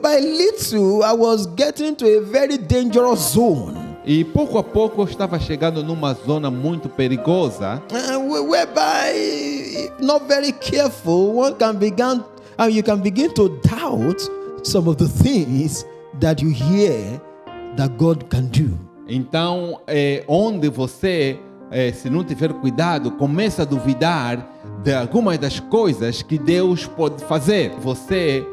by little, I was getting to a very dangerous zone. E pouco a pouco eu estava chegando numa zona muito perigosa, Whereby, if not very careful, you can begin to doubt some of the things that you hear that God can do. então onde você, se não tiver cuidado, começa a duvidar de algumas das coisas que Deus pode fazer. Você,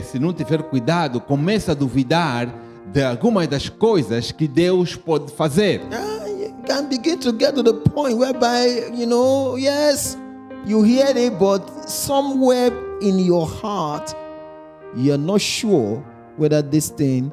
se não tiver cuidado, começa a duvidar de algumas das coisas que Deus pode fazer. You can begin to get to the point whereby, yes, you hear it, but somewhere in your heart, you're not sure whether this thing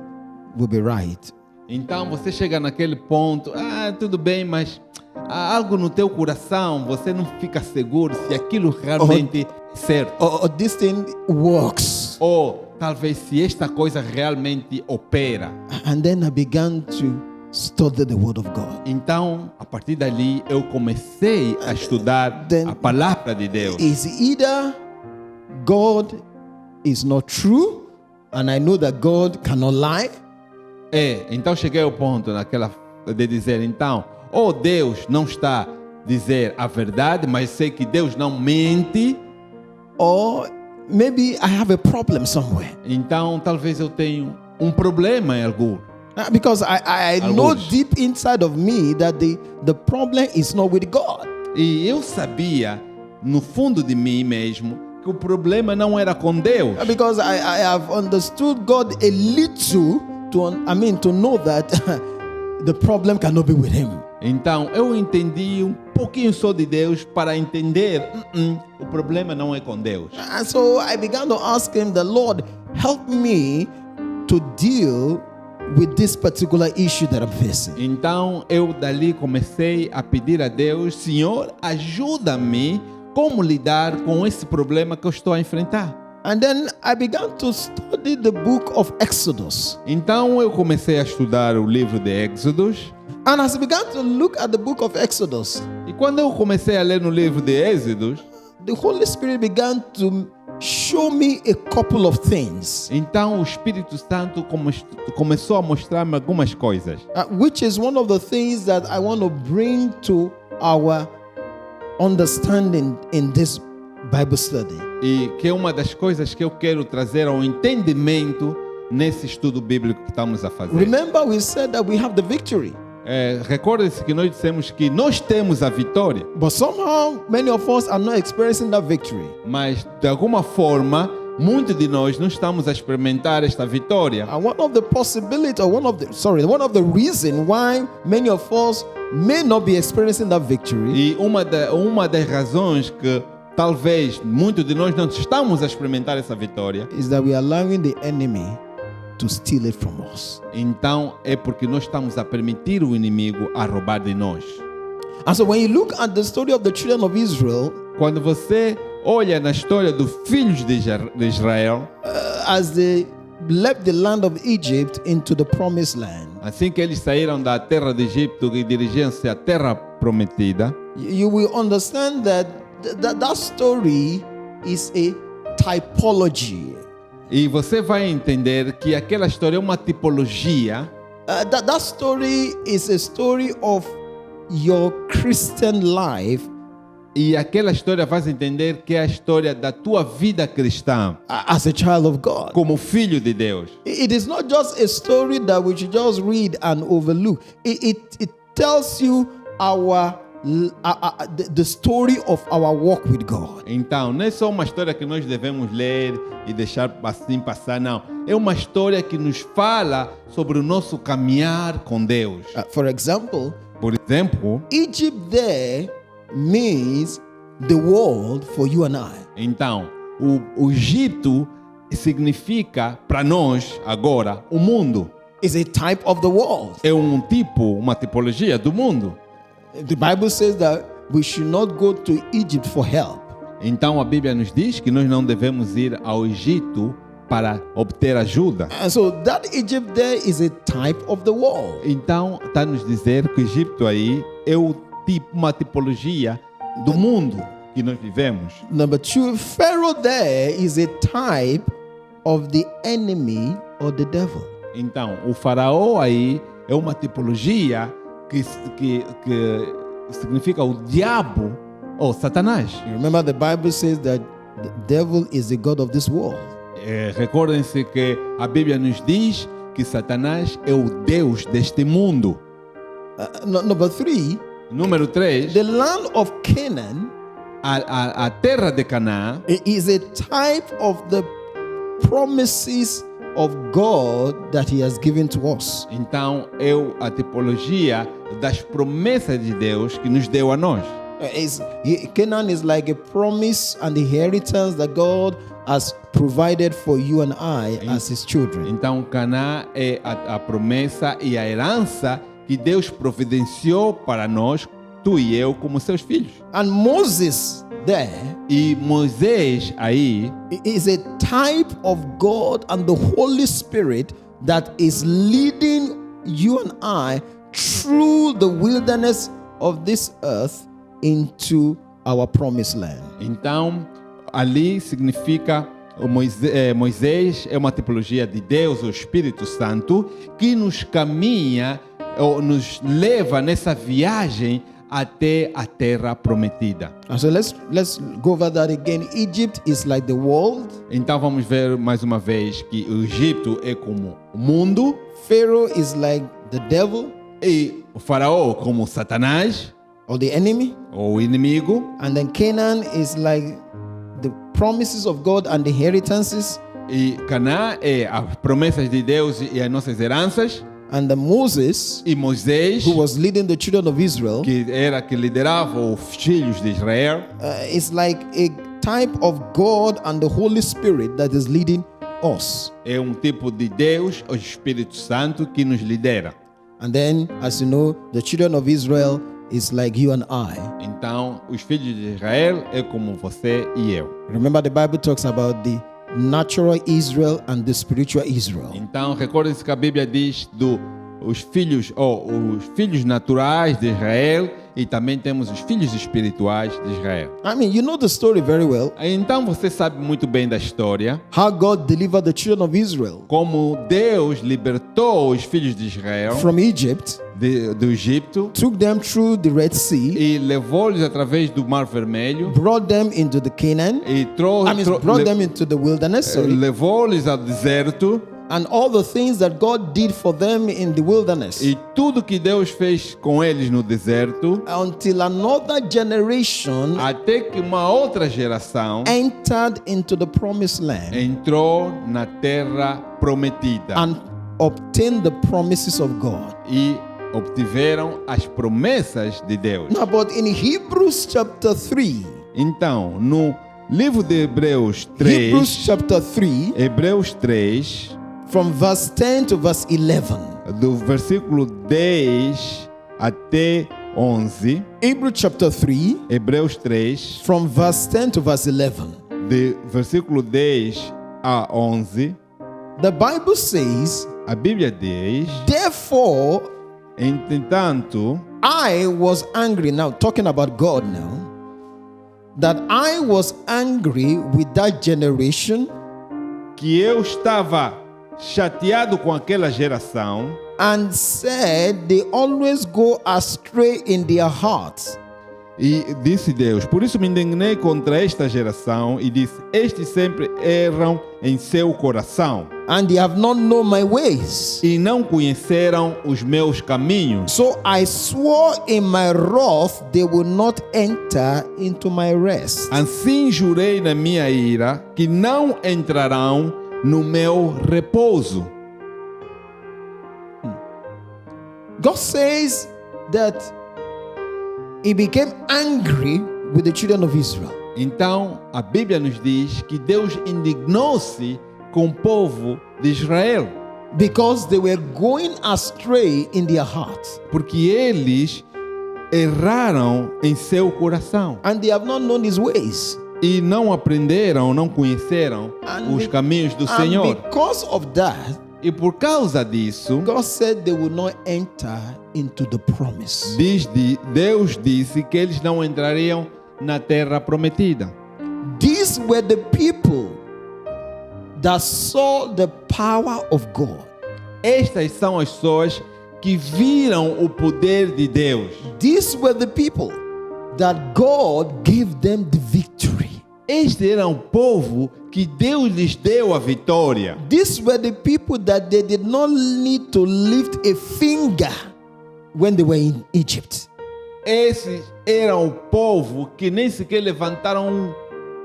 will be right. Então você chega naquele ponto, tudo bem, mas há algo no teu coração, você não fica seguro se aquilo realmente é certo. Or this thing works. Ou talvez se esta coisa realmente opera. And then I began to study the Word of God. Então, a partir dali, eu comecei a estudar a palavra de Deus. Is either God is not true, and I know that God cannot lie. Então cheguei ao ponto de dizer, então, ou Deus não está a dizer a verdade, mas sei que Deus não mente. Or maybe I have a problem somewhere. Então, talvez eu tenha um problema em algum. Because I know deep inside of me that the problem is not with God. E eu sabia, no fundo de mim mesmo, que o problema não era com Deus. Because I have understood God a little to know that the problem cannot be with Him. Então, eu entendi um pouquinho só de Deus para entender, o problema não é com Deus. And so I began to ask Him, the Lord, help me to deal with this particular issue that I'm facing. Então, eu dali comecei a pedir a Deus, Senhor, ajuda-me como lidar com esse problema que eu estou a enfrentar. And then I began to study the book of Exodus. Então, eu comecei a estudar o livro de Êxodos. And as I began to look at the book of Exodus, E quando eu comecei a ler no livro de Êxodos, the Holy Spirit began to show me a couple of things. então o Espírito Santo começou a mostrar-me algumas coisas. Which is one of the things that I want to bring to our understanding in this Bible study. E que é uma das coisas que eu quero trazer ao entendimento nesse estudo bíblico que estamos a fazer. Remember, we said that we have the victory. Recordem-se que nós dissemos que nós temos a vitória, But somehow, many of us are not experiencing that victory. mas de alguma forma, muitos de nós não estamos a experimentar esta vitória. And one of the reason why many of us may not be experiencing that victory E uma das razões que talvez muitos de nós não estamos a experimentar essa vitória, is that we are allowing the enemy to steal it from us. então é porque nós estamos a permitir o inimigo a roubar de nós. And so when you look at the story of the children of Israel, Quando você olha na história dos filhos de Israel, as they left the land of Egypt into the promised land, assim que eles saíram da terra de Egito e dirigiam-se à terra prometida, you will understand that that story is a typology. e você vai entender que aquela história é uma tipologia. That story is a story of your Christian life E aquela história vai entender que é a história da tua vida cristã as a child of God. como filho de Deus. It is not just a story that we should just read and overlook. It tells you the story of our walk with God. Então, não é só uma história que nós devemos ler e deixar assim passar, não. É uma história que nos fala sobre o nosso caminhar com Deus. For example, Por exemplo, Egypt there means the world for you and I. então, o Egito significa para nós agora o mundo. It's a type of the world. É uma tipologia do mundo. The Bible says that we should not go to Egypt for help. Então a Bíblia nos diz que nós não devemos ir ao Egito para obter ajuda. And so that Egypt there is a type of the world. Então está nos dizer que o Egito aí é uma tipologia do mundo que nós vivemos. Number two, Pharaoh there is a type of the enemy or the devil. Então, o faraó aí é uma tipologia que significa o diabo ou Satanás. You remember the Bible says that the devil is the god of this world. Recordem-se que a Bíblia nos diz que Satanás é o Deus deste mundo. Number 3, Número 3, the land of Canaan a terra de Canaã is a type of the promises of God that He has given to us. então é a tipologia das promessas de Deus que nos deu a nós. Canaan is like a promise and inheritance that God has provided for you and I as His children. Então Canaã é a promessa e a herança que Deus providenciou para nós, tu e eu, como seus filhos. And Moses there E Moisés aí is a type of God and the Holy Spirit that is leading you and I through the wilderness of this earth into our promised land. Então, ali significa Moisés é uma tipologia de Deus, o Espírito Santo, que nos caminha ou nos leva nessa viagem até a terra prometida. And so let's go over that again. Egypt is like the world. Então vamos ver mais uma vez que o Egito é como o mundo Pharaoh is like the devil e o faraó como Satanás or the enemy. ou o inimigo. And then Canaan is like the promises of God and the inheritances. E Canaã é as promessas de Deus e as nossas heranças. And then Moses, E Moisés, who was leading the children of Israel, que liderava os filhos de Israel, is like a type of God and the Holy Spirit that is leading us. é um tipo de Deus, o Espírito Santo, que nos lidera. And then, as you know, the children of Israel is like you and I. Então, os filhos de Israel é como você e eu. Remember, the Bible talks about the natural Israel and the spiritual Israel. Então, recordem-se que a Bíblia diz os filhos naturais de Israel e também temos os filhos espirituais de Israel. I mean, you know the story very well. Então, você sabe muito bem da história, How God delivered the children of Israel como Deus libertou os filhos de Israel from Egypt, do Egito took them through the Red Sea, e levou-los através do Mar Vermelho brought them into the Canaan. e Brought them into the wilderness, sorry, levou-los ao deserto. and all the things that God did for them in the wilderness, E tudo que Deus fez com eles no deserto, until another generation até que uma outra geração entered into the promised land entrou na terra prometida and obtained the promises of God. e obtiveram as promessas de Deus. Now, but in Hebrews chapter 3, Então, no livro de Hebreus Hebrews 3, chapter 3, Hebreus 3, from verse 10 to verse 11, do versículo 10 até 11, Hebrews chapter 3, Hebreus 3, from verse 10 to verse 11, de versículo 10 a 11, the Bible says, a Bíblia diz: therefore entretanto, I was angry, now talking about God now, that I was angry with that generation que eu estava chateado com aquela geração and said they always go astray in their hearts. e disse Deus: por isso me indignei contra esta geração e disse: estes sempre erram em seu coração And they have not known my ways. e não conheceram os meus caminhos. So I swore in my wrath they will not enter into my rest. Assim jurei na minha ira que não entrarão no meu repouso. God says that He became angry with the children of Israel Então a Bíblia nos diz que Deus indignou-se com o povo de Israel, because they were going astray in their hearts porque eles erraram em seu coração and they have not known His ways. e não aprenderam, não conheceram And os be- caminhos do And Senhor. because of that, E por causa disso, God said they will not enter into the promise. Deus disse que eles não entrariam na terra prometida. These were the people that saw the power of God. Estas são as pessoas que viram o poder de Deus. These were the people that God gave them the victory. Este era o povo que Deus lhes deu a vitória. These were the people that they did not need to lift a finger when they were in Egypt. Esses eram o povo que nem sequer levantaram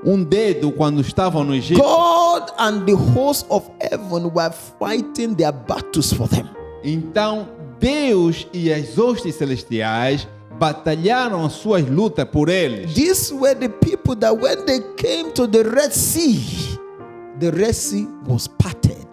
um dedo quando estavam no Egito. God and the host of heaven were fighting their battles for them. Então, Deus e as hostes celestiais batalharam as suas lutas por eles. These were the people that when they came to the Red Sea was parted.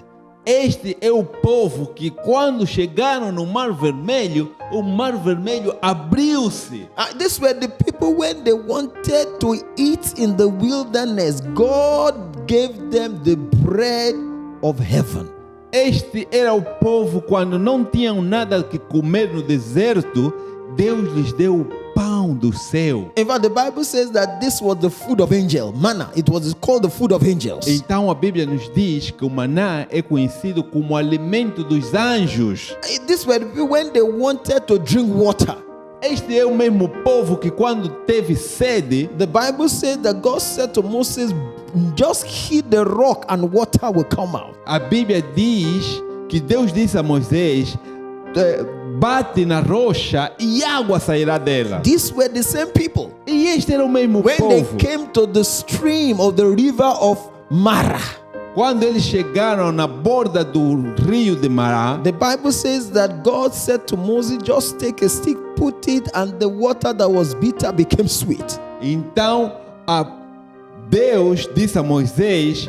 Este é o povo que quando chegaram no Mar Vermelho, o Mar Vermelho abriu-se. These were the people when they wanted to eat in the wilderness, God gave them the bread of heaven. Este era o povo quando não tinham nada que comer no deserto, Deus lhes deu o pão do céu. In fact, the Bible says that this was the food of angels, manna. It was called the food of angels. Então a Bíblia nos diz que o maná é conhecido como alimento dos anjos. These were the people when they wanted to drink water. Este é o mesmo povo que quando teve sede, The Bible says that God said to Moses, just hit the rock and water will come out. a Bíblia diz que Deus disse a Moisés: bate na rocha e água sairá dela. These were the same people. E este era o mesmo When they povo. came to the stream of the river of Mara, Quando eles chegaram na borda do rio de Mará, the Bible says that God said to Moses, just take a stick, put it, and the water that was bitter became sweet. então Deus disse a Moisés: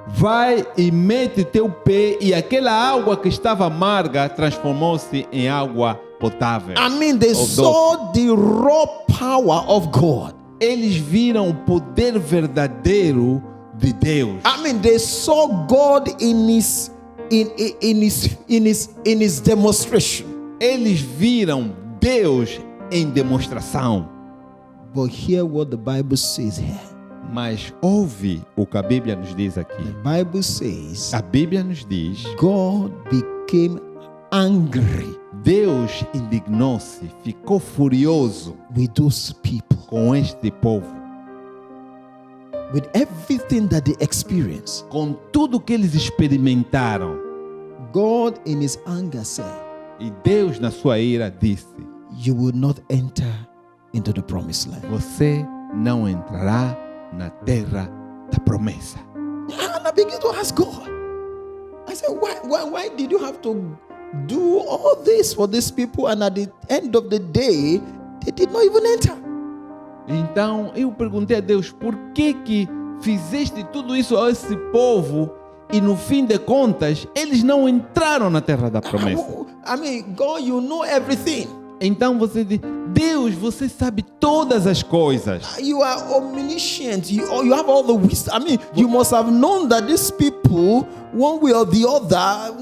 vai e mete teu pé, e aquela água que estava amarga transformou-se em água potável. I mean, they Of saw the raw power of God. Eles viram o poder verdadeiro de Deus. I mean, they saw God in his demonstration. Eles viram Deus em demonstração. But hear what the Bible says here. Mas ouve o que a Bíblia nos diz aqui. The Bible says A Bíblia nos diz: God became angry Deus indignou-se, ficou furioso with those people, com este povo, with everything that they experienced. com tudo que eles experimentaram. God in his anger said, E Deus, na sua ira, disse: you will not enter into the promised land. você não entrará na terra da promessa. And I began to ask God. I said, why did you have to do all this for these people, and at the end of the day, they did not even enter? Então eu perguntei a Deus: por que fizeste tudo isso a esse povo e no fim de contas eles não entraram na terra da promessa? I mean, God, you know everything. Então você diz: Deus, você sabe todas as coisas. You are omniscient. You have all the wisdom. I mean, you must have known that these people, one way or the other,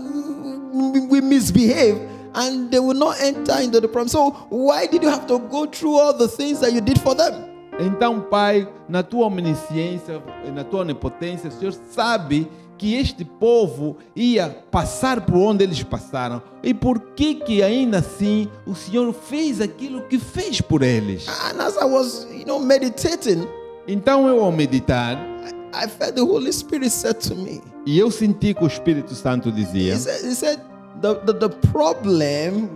will misbehave and they will not enter into the promise. So why did you have to go through all the things that you did for them? Então, Pai, na tua omnisciência, na tua onipotência, o Senhor sabe que este povo ia passar por onde eles passaram. E por que ainda assim o Senhor fez aquilo que fez por eles? And as I was, meditating, Então eu, ao meditar, I felt the Holy Spirit said to me, e eu senti que o Espírito Santo dizia: he said the problem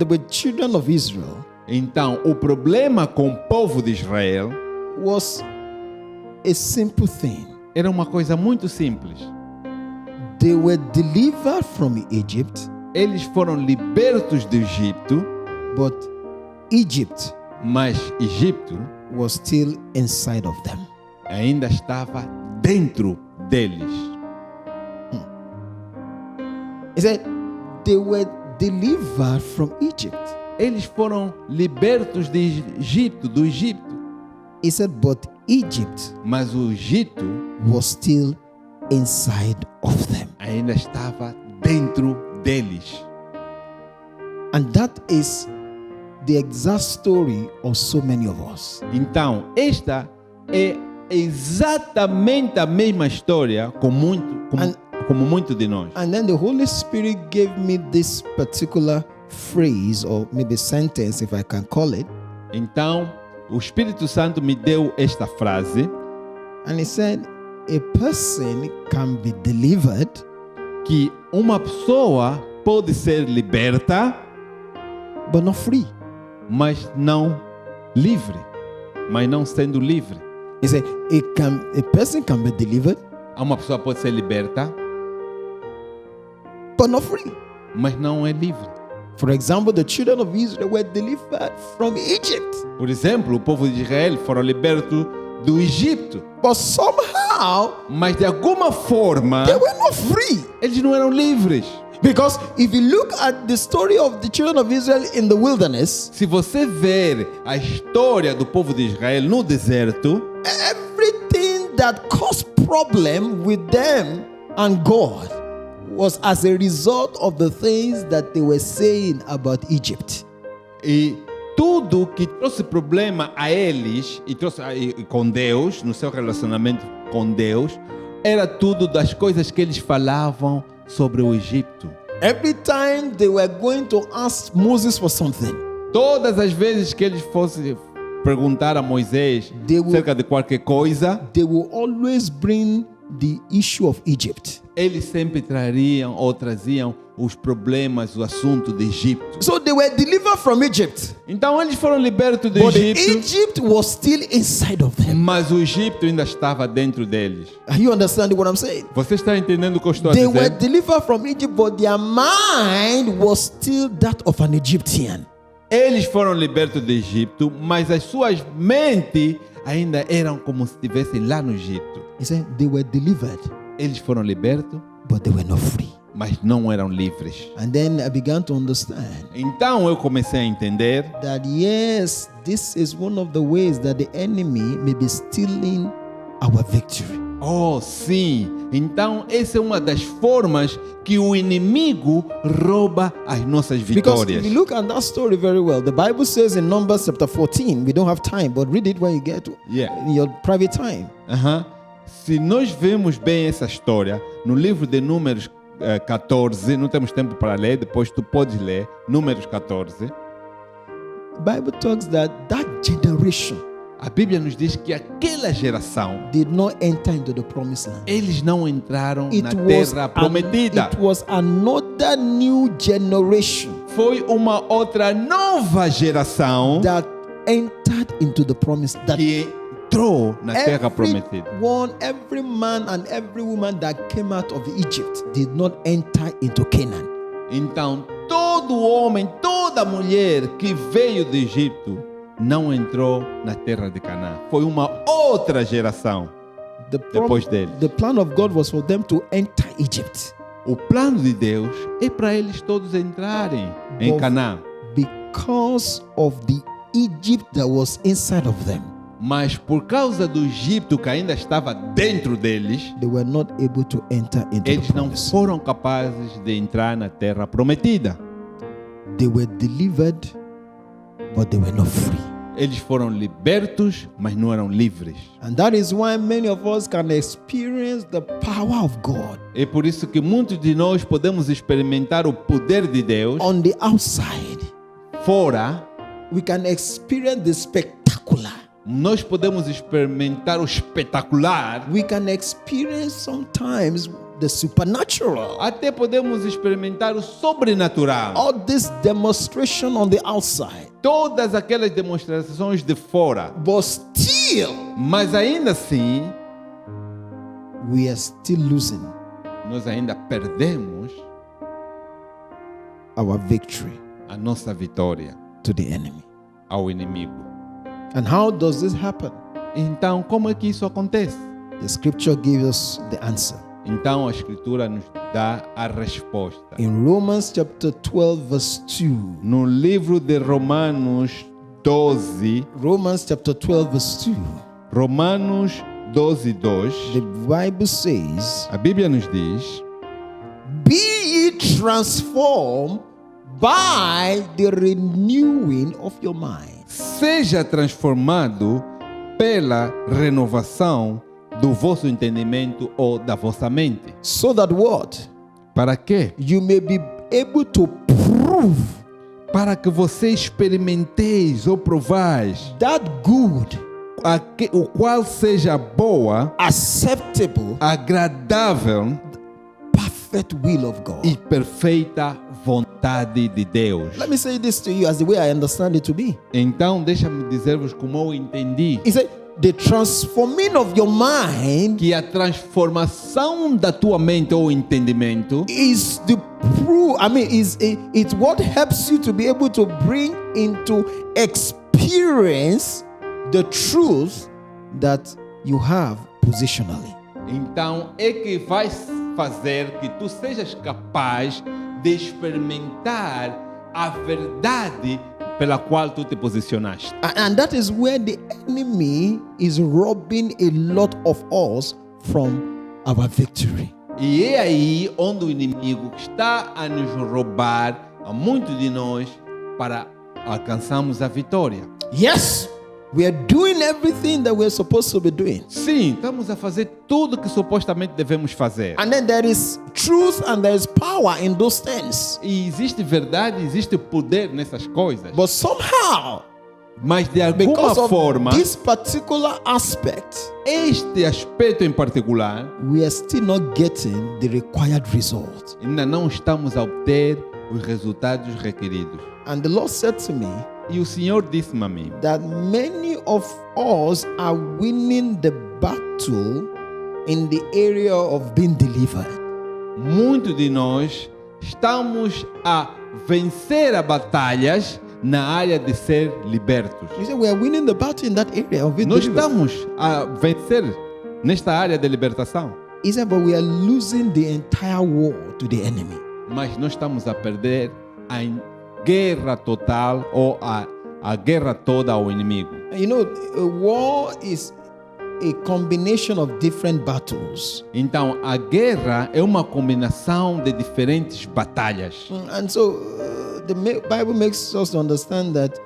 with children of Israel então, o problema com o povo de Israel was a simple thing. era uma coisa muito simples. They were delivered from Egypt, Eles foram libertos do Egito, but Egypt mas Egito was still inside of them. ainda estava dentro deles. He said they were delivered from Egypt. Eles foram libertos do Egito, He said, but Egypt mas o Egito was still inside of them. ainda estava dentro deles. And that is the exact story of so many of us. Então, esta é exatamente a mesma história como muito de nós. And then the Holy Spirit gave me this particular phrase, or maybe sentence, if I can call it. Então, o Espírito Santo me deu esta frase, And he said, a person can be delivered, que uma pessoa pode ser liberta, but not free. mas não livre, mas não sendo livre. He said, a person can be delivered, Uma pessoa pode ser liberta, but not free. mas não é livre. For example, the children of Israel were delivered from Egypt, Por exemplo, o povo de Israel foram libertos do Egito, but somehow mas de alguma forma they were not free. eles não eram livres. Because if you look at the story of the children of Israel in the wilderness, Se você ver a história do povo de Israel no deserto, everything that caused problem with them and God was as a result of the things that they were saying about Egypt. e tudo que trouxe problema a eles e com Deus, no seu relacionamento com Deus, era tudo das coisas que eles falavam sobre o Egito. Every time they were going to ask Moses for something, Todas as vezes que eles fossem perguntar a Moisés They will- acerca de qualquer coisa, they will always bring the issue of Egypt. eles sempre trariam ou traziam os problemas, o assunto do Egito. So they were delivered from Egypt, Então eles foram libertos do but Egito, Egypt was still inside of them. mas o Egito ainda estava dentro deles. Are you understanding what I'm saying? Você está entendendo o que eu estou a They were dizer? delivered from Egypt, but their mind was still that of an Egyptian. Eles foram libertos do Egito, mas as suas mentes ainda eram como se estivessem lá no Egito. He said they were delivered, Eles foram libertos, but they were not free. mas não eram livres. And then I began to understand Então eu comecei a entender that yes, this is one of the ways that the enemy may be stealing our victory. Oh, sim. Então, essa é uma das formas que o inimigo rouba as nossas Because vitórias. if you look at that story very well, the Bible says in Numbers chapter 14, we don't have time, but read it when you get to Yeah. in your private time. Aham. Se nós vemos bem essa história, no livro de Números 14, não temos tempo para ler, depois tu podes ler, Números 14. The Bible talks that generation A Bíblia nos diz que aquela geração, did not enter into the promised land. eles não entraram It na was, terra prometida. it was another new generation Foi uma outra nova geração that entered into the promise. That que entrou na terra prometida. every man and every woman that came out of Egypt did not enter into Canaan. Então, todo homem, toda mulher que veio do Egito não entrou na terra de Canaã. Foi uma outra geração depois deles. The plan of God was for them to enter Egypt O plano de Deus é para eles todos entrarem em Bom. Canaã. because of the Egypt that was inside of them. Mas por causa do Egito que ainda estava dentro deles, They were not able to enter into the eles não promise. foram capazes de entrar na terra prometida. They were delivered, but they were not free. Eles foram libertos, mas não eram livres. And that is why many of us can experience the power of God É por isso que muitos de nós podemos experimentar o poder de Deus on the outside. fora. We can experience the spectacular. Nós podemos experimentar o espetacular. We can experience sometimes the supernatural. Até podemos experimentar o sobrenatural. All this demonstration on the outside. Todas aquelas demonstrações de fora. But still, Mas ainda assim, we are still losing nós ainda perdemos our victory a nossa vitória to the enemy. ao inimigo. And how does this happen? Então, como é que isso acontece? The scripture gives us the answer. Então, a Escritura nos dá a resposta. In Romans chapter 12 verse 2. No livro de Romanos 12, Romans chapter 12 verse 2. Romanos 12, 2, The Bible says, a Bíblia nos diz: be ye transformed by the renewing of your mind. seja transformado pela renovação do vosso entendimento ou da vossa mente. So that what? Para quê? You may be able to prove Para que você experimenteis ou provais that good, o qual seja boa, acceptable, agradável perfect will of God. e perfeita vontade de Deus. Let me say this to you as the way I understand it to be. Então, deixa-me dizer-vos como eu entendi He said, the transforming of your mind que a transformação da tua mente ou entendimento is the proof. It's what helps you to be able to bring into experience the truth that you have positionally. então é que vai fazer que tu sejas capaz de experimentar a verdade pela qual tu te posicionaste. And that is where the enemy is robbing a lot of us from our victory. E é aí onde o inimigo está a nos roubar a muitos de nós para alcançarmos a vitória. Yes, we are doing everything that we're supposed to be doing. Sim, estamos a fazer tudo que supostamente devemos fazer. And then there is truth and there is power in those things. E existe verdade, existe poder nessas coisas. But somehow, Mas de alguma because of forma, this particular aspect, este aspecto em particular, we are still not getting the required result. ainda não estamos a obter os resultados requeridos. And the Lord said to me E o Senhor disse-me a mim that many of us are winning the battle in the area of being delivered. muitos de nós estamos a vencer as batalhas na área de ser libertos. He said we are winning the battle in that area of being Nós delivered. estamos a vencer nesta área de libertação, He said, but we are losing the entire war to the enemy. mas nós estamos a perder a guerra total ou a guerra toda ao inimigo. And you know, a war is a combination of different battles. Então, a guerra é uma combinação de diferentes batalhas. And so the Bible makes us understand that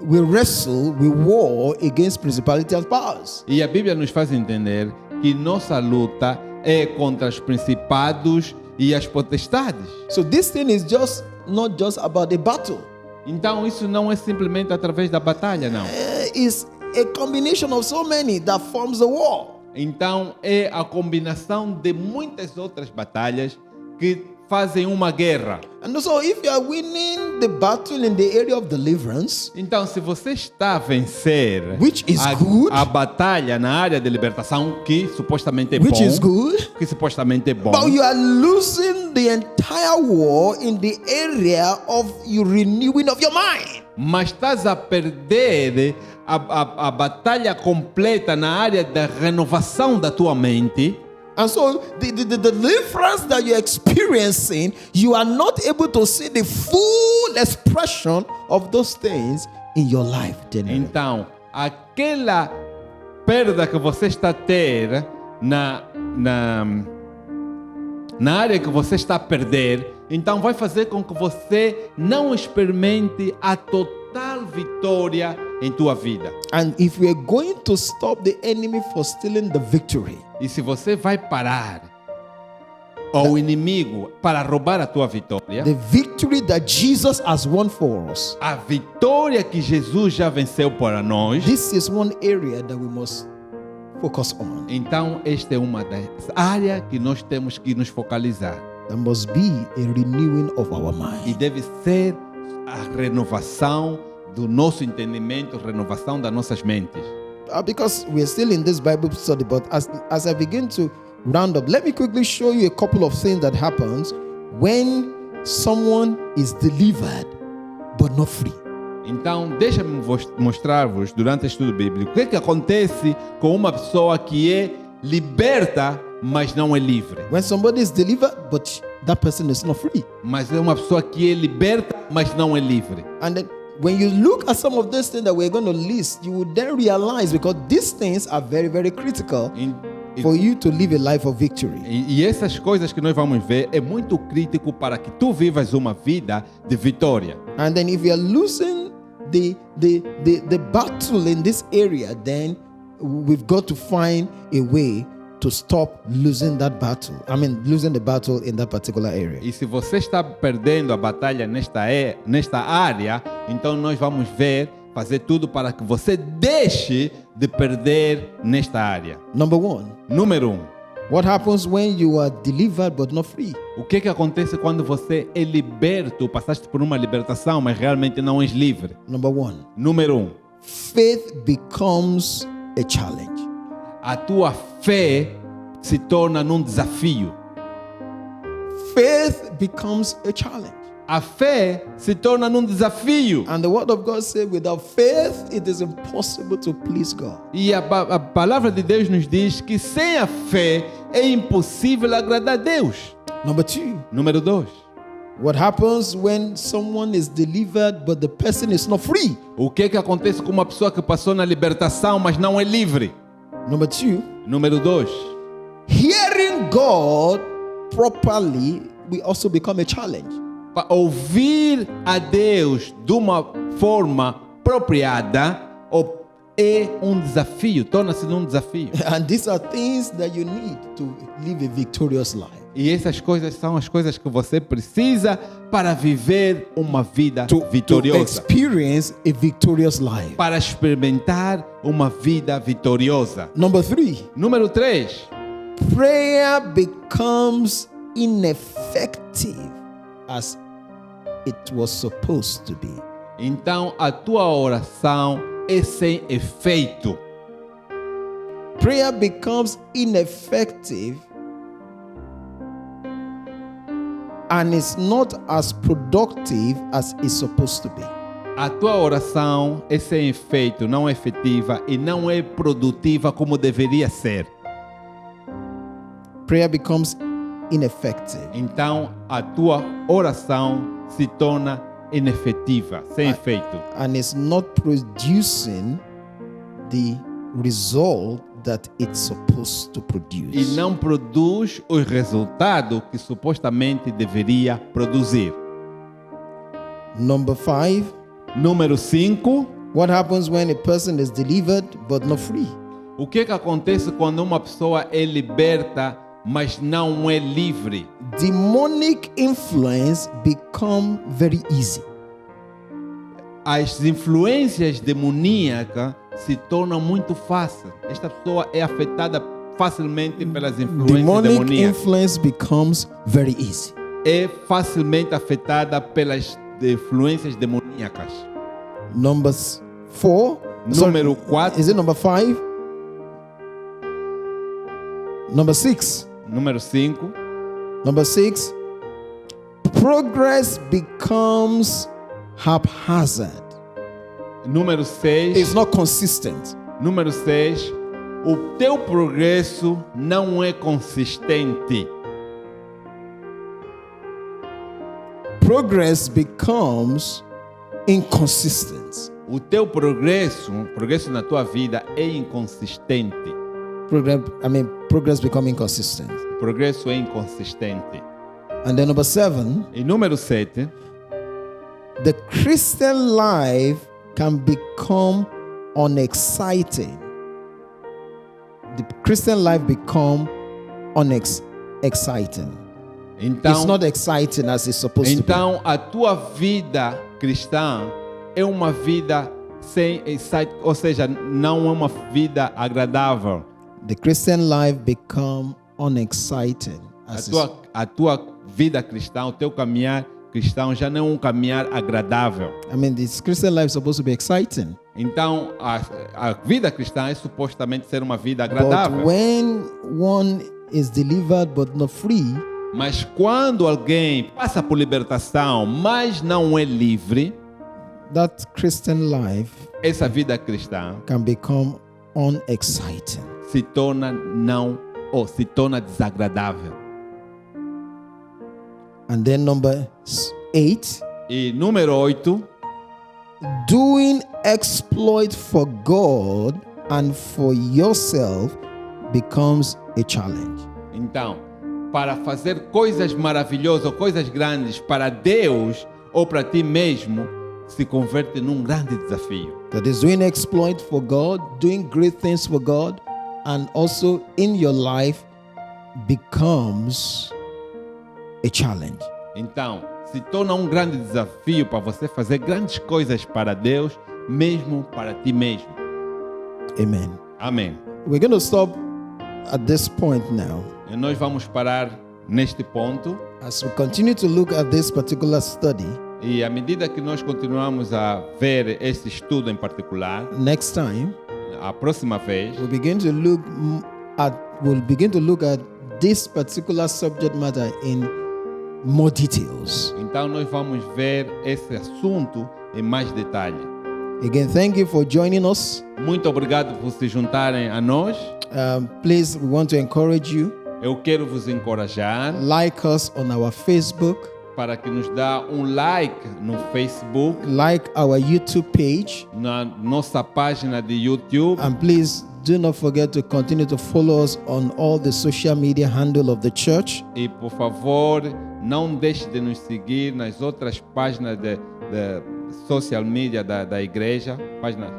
we wrestle, we war against principalities and powers. E a Bíblia nos faz entender que nossa luta é contra os principados e as potestades. So this thing is not just about a battle. Então, isso não é simplesmente através da batalha, não. It's a combination of so many that forms a war. Então, é a combinação de muitas outras batalhas que fazem uma guerra. And so if you are winning the battle in the area of deliverance, Então, se você está a vencer which is good, a batalha na área de libertação, que supostamente é which bom, is good, que supostamente é bom, but you are losing the entire war in the area of you renewing of your mind. mas estás a perder a batalha completa na área da renovação da tua mente. And so the deliverance that you're experiencing, you are not able to see the full expression of those things in your life. Generally. Então, aquela perda que você está a ter na área que você está a perder, então vai fazer com que você não experimente a total vitória em tua vida. And if we are going to stop the enemy for stealing the victory, E se você vai parar ao inimigo para roubar a tua vitória, the victory that Jesus has won for us, a vitória que Jesus já venceu para nós, this is one area that we must focus on. então esta é uma das áreas que nós temos que nos focalizar. There must be a renewing of our E mind. deve ser a renovação do nosso entendimento, renovação das nossas mentes. Because we are still in this Bible study, but as I begin to round up, let me quickly show you a couple of things that happens when someone is delivered but not free. Então, deixa-me mostrar-vos, durante o estudo bíblico, o que acontece com uma pessoa que é liberta, mas não é livre. When somebody is delivered, but that person is not free. Mas é uma pessoa que é liberta, mas não é livre. And then when you look at some of these things that we're going to list, you will then realize, because these things are very, very critical for you to live a life of victory. E essas coisas que nós vamos ver é muito crítico para que tu vivas uma vida de vitória. And then if you are losing the battle in this area, then we've got to find a way to stop losing that battle. Losing the battle in that particular area. E se você está perdendo a batalha nesta área, então nós vamos fazer tudo para que você deixe de perder nesta área. Number 1. Número 1. What happens when you are delivered but not free? O que acontece quando você é liberto, passaste por uma libertação, mas realmente não és livre? Number 1. Número 1. Faith becomes a challenge. A tua fé se torna num desafio. Faith becomes a challenge. A fé se torna num desafio. And the word of God says, without faith, it is impossible to please God. E a palavra de Deus nos diz que sem a fé é impossível agradar a Deus. Number 2. Número 2. What happens when someone is delivered but the person is not free? O que acontece com uma pessoa que passou na libertação, mas não é livre? Number 2. Número 2. Hearing God properly will also become a challenge. Ouvir a Deus de uma forma apropriada é um desafio, torna-se num desafio. And these are things that you need to live a victorious life. E essas coisas são as coisas que você precisa para viver uma vida To vitoriosa. experience a victorious life. Para experimentar uma vida vitoriosa. Number 3. Número 3. Prayer becomes ineffective as it was supposed to be. Então a tua oração é sem efeito. Prayer becomes ineffective and is not as productive as it's supposed to be. A tua oração é sem efeito, não é efetiva e não é produtiva como deveria ser. Prayer becomes ineffective. Então a tua oração se torna inefetiva, sem efeito. And is not producing the result that it's supposed to produce. E não produz o resultado que supostamente deveria produzir. Number 5. Número 5. What happens when a person is delivered but not free? O que acontece quando uma pessoa é liberta, mas não é livre? Demonic influence become very easy. As influências demoníacas se tornam muito fáceis. Esta pessoa é afetada facilmente pelas influências Demonic demoníacas. influence becomes very easy. É facilmente afetada pelas influências demoníacas. Number 4. Número 4. Is it number 5? Number 6. Número 5. Number 6. Progress becomes haphazard. Número 6. It's not consistent. Número 6. O teu progresso não é consistente. Progress becomes inconsistent. O teu progresso na tua vida é inconsistente. Progress become inconsistent. O progresso é inconsistente. And then number 7, E número 7. the Christian life can become unexciting. The Christian life become exciting. It's Então, not exciting as it's supposed to então a tua vida cristã é uma vida sem excite, ou seja, não é uma vida agradável. be. The Christian life become unexciting as A tua vida cristã, o teu caminhar cristão já não é um caminhar agradável. this Christian life is supposed to be exciting. Então, a vida cristã é supostamente ser uma vida But agradável. when one is delivered but not free, Mas quando alguém passa por libertação, mas não é livre, that Christian life essa vida cristã can become unexciting. se torna desagradável. And then number 8, E número 8, doing exploit for God and for yourself becomes a challenge. então, para fazer coisas maravilhosas, coisas grandes para Deus ou para ti mesmo, se converte num grande desafio. that is doing exploit for God, doing great things for God, and also in your life becomes a challenge. Então, se torna um grande desafio para você fazer grandes coisas para Deus, mesmo para ti mesmo. Amen. Amém. We're going to stop at this point now. E nós vamos parar neste ponto. As we continue to look at this particular study, E à medida que nós continuamos a ver este estudo em particular, next time a próxima vez, we'll begin to look at this particular subject matter in more details. então nós vamos ver esse assunto em mais detalhe. Again, thank you for joining us. Muito obrigado por se juntarem a nós. Please, we want to encourage you. Eu quero vos encorajar Like us on our Facebook, para que nos dá um like no Facebook, like our YouTube page, na nossa página de YouTube. and please do not forget to continue to follow us on all the social media handle of the church. E por favor, não deixe de nos seguir nas outras páginas de social media da igreja, páginas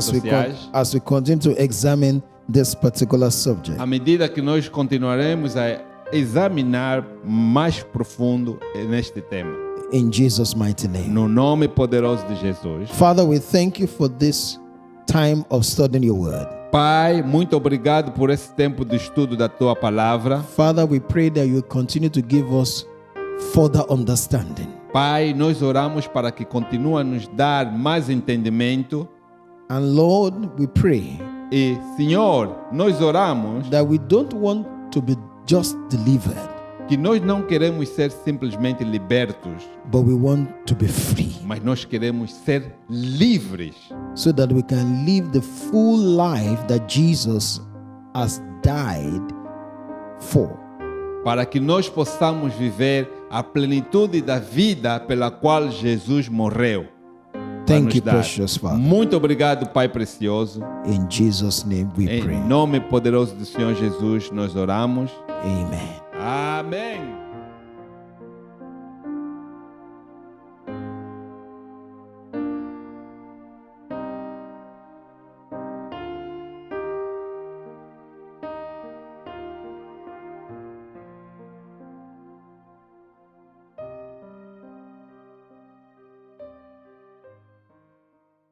sociais. As we continue to examine this particular subject. À medida que nós continuaremos a examinar mais profundo neste tema. In Jesus' mighty name. No nome poderoso de Jesus. Father, we thank you for this time of studying your word. Pai, muito obrigado por esse tempo de estudo da tua palavra. Father, we pray that you continue to give us further understanding. Pai, nós oramos para que continue a nos dar mais entendimento. And Lord, we pray E, Senhor, nós oramos that we don't want to be just delivered, que nós não queremos ser simplesmente libertos, but we want to be free, mas nós queremos ser livres, so that we can live the full life that Jesus has died for. para que nós possamos viver a plenitude da vida pela qual Jesus morreu. para Thank nos you, dar. precious Father. Muito obrigado, Pai precioso. In Jesus' name we pray. Em nome poderoso do Senhor Jesus, nós oramos. Amen. Amém.